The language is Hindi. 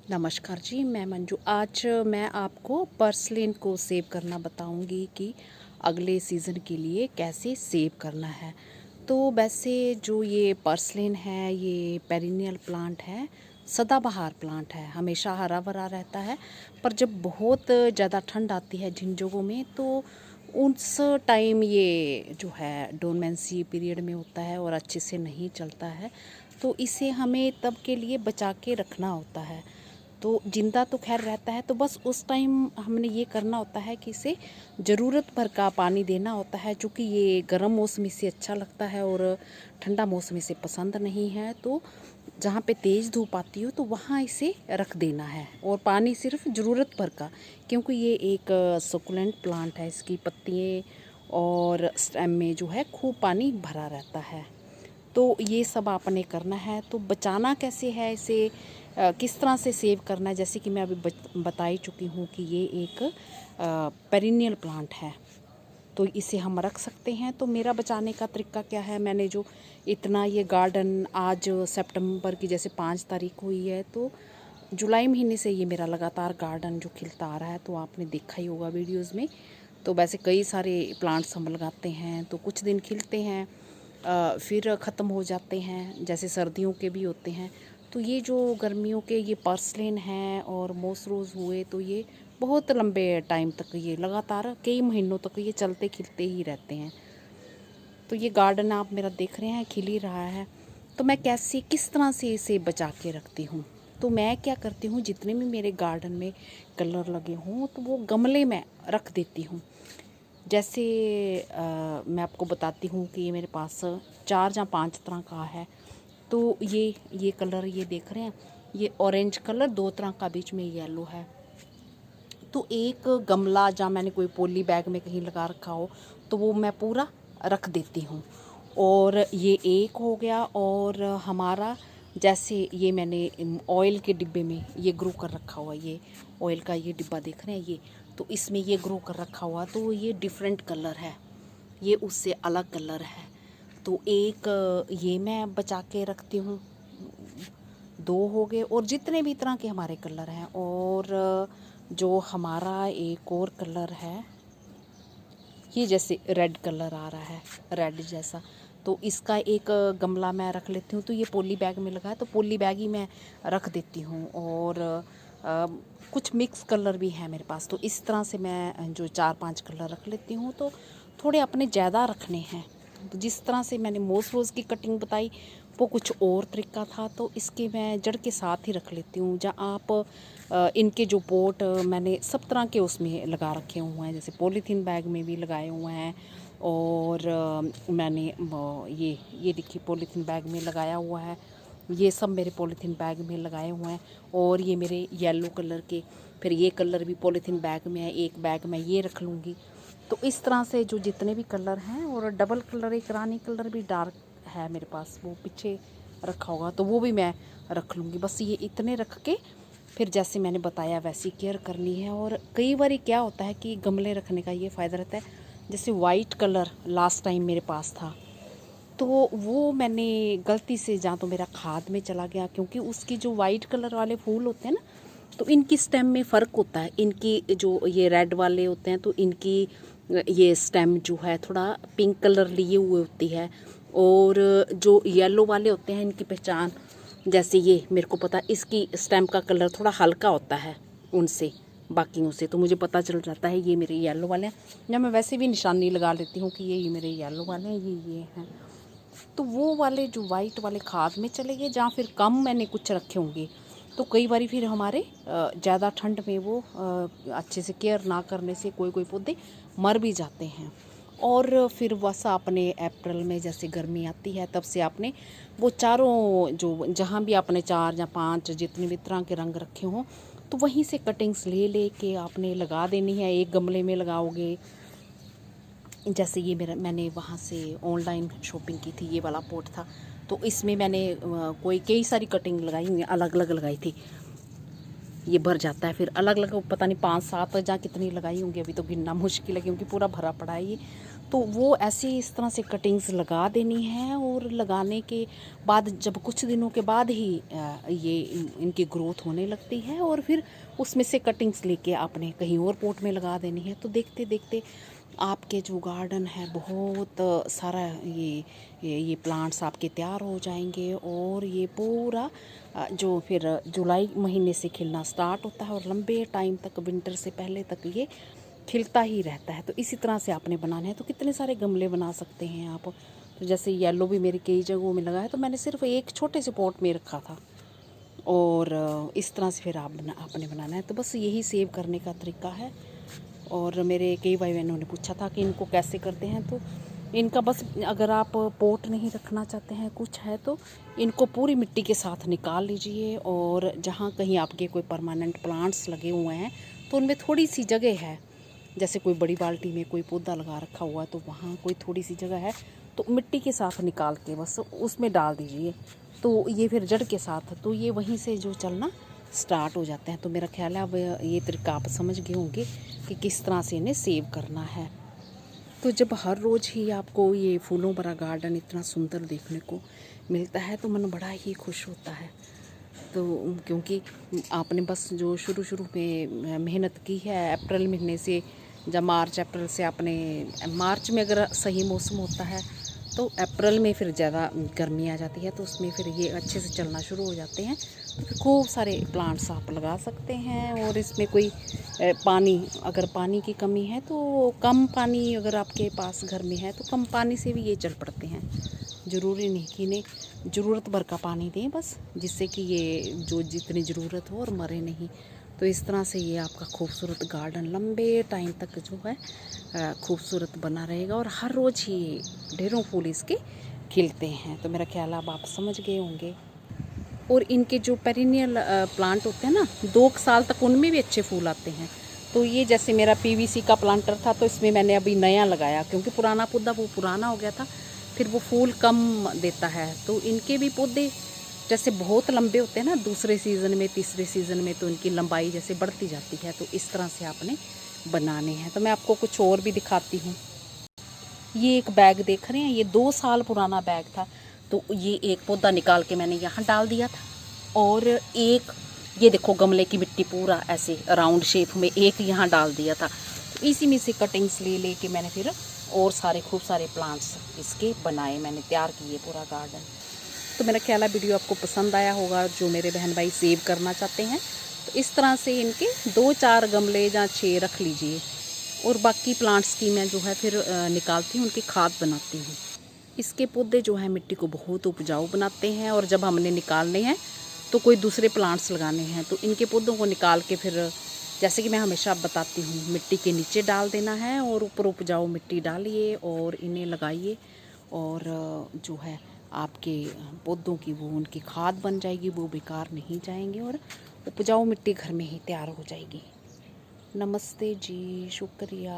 नमस्कार जी, मैं मंजू। आज मैं आपको पर्सलिन को सेव करना बताऊंगी कि अगले सीज़न के लिए कैसे सेव करना है। तो वैसे जो ये पर्सलिन है ये पेरिनियल प्लांट है, सदाबहार प्लांट है, हमेशा हरा भरा रहता है। पर जब बहुत ज़्यादा ठंड आती है जिन जगहों में, तो उस टाइम ये जो है डोरमेंसी पीरियड में होता है और अच्छे से नहीं चलता है। तो इसे हमें तब के लिए बचा के रखना होता है। तो जिंदा तो खैर रहता है, तो बस उस टाइम हमने ये करना होता है कि इसे ज़रूरत भर का पानी देना होता है। चूँकि ये गर्म मौसम से अच्छा लगता है और ठंडा मौसम से पसंद नहीं है, तो जहाँ पे तेज़ धूप आती हो तो वहाँ इसे रख देना है और पानी सिर्फ ज़रूरत भर का। क्योंकि ये एक सकुलेंट प्लांट है, इसकी पत्तियाँ और स्टेम में जो है खूब पानी भरा रहता है। तो ये सब आपने करना है। तो बचाना कैसे है इसे, किस तरह से सेव करना है, जैसे कि मैं अभी बता ही चुकी हूँ कि ये एक पेरिनियल प्लांट है, तो इसे हम रख सकते हैं। तो मेरा बचाने का तरीका क्या है, मैंने जो इतना ये गार्डन आज सितंबर की जैसे 5 तारीख हुई है, तो जुलाई महीने से ये मेरा लगातार गार्डन जो खिलता आ रहा है, तो आपने देखा ही होगा वीडियोज़ में। तो वैसे कई सारे प्लांट्स हम लगाते हैं, तो कुछ दिन खिलते हैं, फिर ख़त्म हो जाते हैं, जैसे सर्दियों के भी होते हैं। तो ये जो गर्मियों के ये पर्सलिन हैं और मोस रोज़ हुए, तो ये बहुत लंबे टाइम तक ये लगातार कई महीनों तक ये चलते खिलते ही रहते हैं। तो ये गार्डन आप मेरा देख रहे हैं, खिल ही रहा है। तो मैं कैसे किस तरह से इसे बचा के रखती हूँ, तो मैं क्या करती हूँ, जितने भी मेरे गार्डन में कलर लगे हों तो वो गमले में रख देती हूँ। जैसे मैं आपको बताती हूँ कि ये मेरे पास 4 या 5 तरह का है। तो ये कलर ये देख रहे हैं, ये ऑरेंज कलर, 2 तरह का, बीच में येलो है। तो एक गमला जहाँ मैंने कोई पॉली बैग में कहीं लगा रखा हो, तो वो मैं पूरा रख देती हूँ। और ये एक हो गया। और हमारा जैसे ये मैंने ऑयल के डिब्बे में ये ग्रो कर रखा हुआ, ये ऑयल का ये डिब्बा देख रहे हैं ये, तो इसमें ये ग्रो कर रखा हुआ, तो ये डिफरेंट कलर है, ये उससे अलग कलर है। तो एक ये मैं बचा के रखती हूँ, 2 हो गए। और जितने भी तरह के हमारे कलर हैं, और जो हमारा एक और कलर है, ये जैसे रेड कलर आ रहा है, रेड जैसा, तो इसका एक गमला मैं रख लेती हूँ। तो ये पॉली बैग में लगा है, तो पॉली बैग ही मैं रख देती हूँ। और कुछ मिक्स कलर भी है मेरे पास, तो इस तरह से मैं जो 4-5 कलर रख लेती हूँ। तो थोड़े अपने ज़्यादा रखने हैं। तो जिस तरह से मैंने मोस रोज़ की कटिंग बताई, वो कुछ और तरीका था, तो इसके मैं जड़ के साथ ही रख लेती हूँ। जहाँ आप इनके जो पोट मैंने सब तरह के उसमें लगा रखे हुए हैं, जैसे पॉलीथीन बैग में भी लगाए हुए हैं, और मैंने ये देखिए पॉलीथीन बैग में लगाया हुआ है, ये सब मेरे पॉलीथीन बैग में लगाए हुए हैं। और ये मेरे येलो कलर के, फिर ये कलर भी पॉलीथीन बैग में है, एक बैग में ये रख लूँगी। तो इस तरह से जो जितने भी कलर हैं, और डबल कलर, एक रानी कलर भी डार्क है मेरे पास, वो पीछे रखा होगा, तो वो भी मैं रख लूँगी। बस ये इतने रख के फिर जैसे मैंने बताया वैसी केयर करनी है। और कई बार क्या होता है कि गमले रखने का ये फ़ायदा रहता है, जैसे वाइट कलर लास्ट टाइम मेरे पास था, तो वो मैंने गलती से, जहाँ तो मेरा खाद में चला गया, क्योंकि उसकी जो वाइट कलर वाले फूल होते हैं ना, तो इनकी स्टेम में फ़र्क होता है। इनकी जो ये रेड वाले होते हैं, तो इनकी ये स्टेम जो है थोड़ा पिंक कलर लिए हुए होती है। और जो येलो वाले होते हैं, इनकी पहचान, जैसे ये मेरे को पता, इसकी स्टेम का कलर थोड़ा हल्का होता है उनसे, बाकियों से, तो मुझे पता चल जाता है ये मेरे येलो वाले हैं। या मैं वैसे भी निशानी लगा लेती हूँ कि ये मेरे येलो वाले हैं, ये हैं। तो वो वाले जो वाइट वाले खाद में चले गए, जहाँ फिर कम मैंने कुछ रखे होंगे, तो कई बार फिर हमारे ज़्यादा ठंड में वो अच्छे से केयर ना करने से कोई कोई पौधे मर भी जाते हैं। और फिर बस आपने अप्रैल में जैसे गर्मी आती है, तब से आपने वो चारों जो जहाँ भी आपने 4 या 5 जितने भी तरह के रंग रखे हों, तो वहीं से कटिंग्स ले ले के आपने लगा देनी है। एक गमले में लगाओगे, जैसे ये मैंने वहाँ से ऑनलाइन शॉपिंग की थी, ये वाला पॉट था, तो इसमें मैंने कोई कई सारी कटिंग लगाई हुई, अलग अलग लगाई थी। ये भर जाता है, फिर अलग अलग पता नहीं 5-7 जहाँ कितनी लगाई होंगी, अभी तो गिनना मुश्किल है क्योंकि पूरा भरा पड़ा है ये। तो वो ऐसे इस तरह से कटिंग्स लगा देनी है, और लगाने के बाद जब कुछ दिनों के बाद ही ये इनकी ग्रोथ होने लगती है, और फिर उसमें से कटिंग्स लेके आपने कहीं और पॉट में लगा देनी है। तो देखते देखते आपके जो गार्डन है बहुत सारा ये प्लांट्स आपके तैयार हो जाएंगे, और ये पूरा जो फिर जुलाई महीने से खिलना स्टार्ट होता है और लंबे टाइम तक, विंटर से पहले तक ये खिलता ही रहता है। तो इसी तरह से आपने बनाना है। तो कितने सारे गमले बना सकते हैं आप। तो जैसे येलो भी मेरे कई जगहों में लगा है, तो मैंने सिर्फ एक छोटे से पॉट में रखा था, और इस तरह से फिर आपने बनाना है। तो बस यही सेव करने का तरीका है। और मेरे कई भाई बहनों ने पूछा था कि इनको कैसे करते हैं। तो इनका बस, अगर आप पोट नहीं रखना चाहते हैं कुछ है, तो इनको पूरी मिट्टी के साथ निकाल लीजिए, और जहाँ कहीं आपके कोई परमानेंट प्लांट्स लगे हुए हैं तो उनमें थोड़ी सी जगह है, जैसे कोई बड़ी बाल्टी में कोई पौधा लगा रखा हुआ है तो वहाँ कोई थोड़ी सी जगह है, तो मिट्टी के साथ निकाल के बस उसमें डाल दीजिए। तो ये फिर जड़ के साथ, तो ये वहीं से जो चलना स्टार्ट हो जाते हैं। तो मेरा ख्याल है अब ये तरीका आप समझ गए होंगे कि किस तरह से इन्हें सेव करना है। तो जब हर रोज़ ही आपको ये फूलों भरा गार्डन इतना सुंदर देखने को मिलता है तो मन बड़ा ही खुश होता है। तो क्योंकि आपने बस जो शुरू में मेहनत की है अप्रैल महीने से, जब मार्च अप्रैल से आपने, मार्च में अगर सही मौसम होता है तो अप्रैल में फिर ज़्यादा गर्मी आ जाती है, तो उसमें फिर ये अच्छे से चलना शुरू हो जाते हैं। तो फिर खूब सारे प्लांट्स आप लगा सकते हैं। और इसमें कोई पानी, अगर पानी की कमी है तो कम पानी अगर आपके पास घर में है तो कम पानी से भी ये चल पड़ते हैं। ज़रूरी नहीं कि इन्हें ज़रूरत भर का पानी दें, बस जिससे कि ये जो जितनी ज़रूरत हो और मरे नहीं। तो इस तरह से ये आपका खूबसूरत गार्डन लंबे टाइम तक जो है खूबसूरत बना रहेगा, और हर रोज़ ही ढेरों फूल इसके खिलते हैं। तो मेरा ख्याल अब आप समझ गए होंगे। और इनके जो पेरिनियल प्लांट होते हैं ना, 2 साल तक उनमें भी अच्छे फूल आते हैं। तो ये जैसे मेरा पीवीसी का प्लांटर था, तो इसमें मैंने अभी नया लगाया, क्योंकि पुराना पौधा वो पुराना हो गया था, फिर वो फूल कम देता है। तो इनके भी पौधे जैसे बहुत लंबे होते हैं ना, दूसरे सीज़न में तीसरे सीज़न में, तो इनकी लंबाई जैसे बढ़ती जाती है। तो इस तरह से आपने बनाने हैं। तो मैं आपको कुछ और भी दिखाती हूँ। ये एक बैग देख रहे हैं, ये 2 साल पुराना बैग था। तो ये एक पौधा निकाल के मैंने यहाँ डाल दिया था, और एक ये देखो गमले की मिट्टी पूरा ऐसे राउंड शेप में एक यहाँ डाल दिया था। तो इसी में से कटिंग्स ले के मैंने फिर और सारे खूब सारे प्लांट्स इसके बनाए, मैंने तैयार किए पूरा गार्डन। तो मेरा ख्याल है वीडियो आपको पसंद आया होगा, जो मेरे बहन भाई सेव करना चाहते हैं। तो इस तरह से इनके 2-4 गमले या 6 रख लीजिए, और बाकी प्लांट्स की मैं जो है फिर निकालती हूँ, उनकी खाद बनाती हूँ। इसके पौधे जो है मिट्टी को बहुत उपजाऊ बनाते हैं, और जब हमने निकालने हैं तो कोई दूसरे प्लांट्स लगाने हैं तो इनके पौधों को निकाल के फिर, जैसे कि मैं हमेशा बताती हूँ, मिट्टी के नीचे डाल देना है, और ऊपर उपजाऊ मिट्टी डालिए और इन्हें लगाइए, और जो है आपके पौधों की वो उनकी खाद बन जाएगी, वो बेकार नहीं जाएंगे, और उपजाऊ मिट्टी घर में ही तैयार हो जाएगी। नमस्ते जी, शुक्रिया।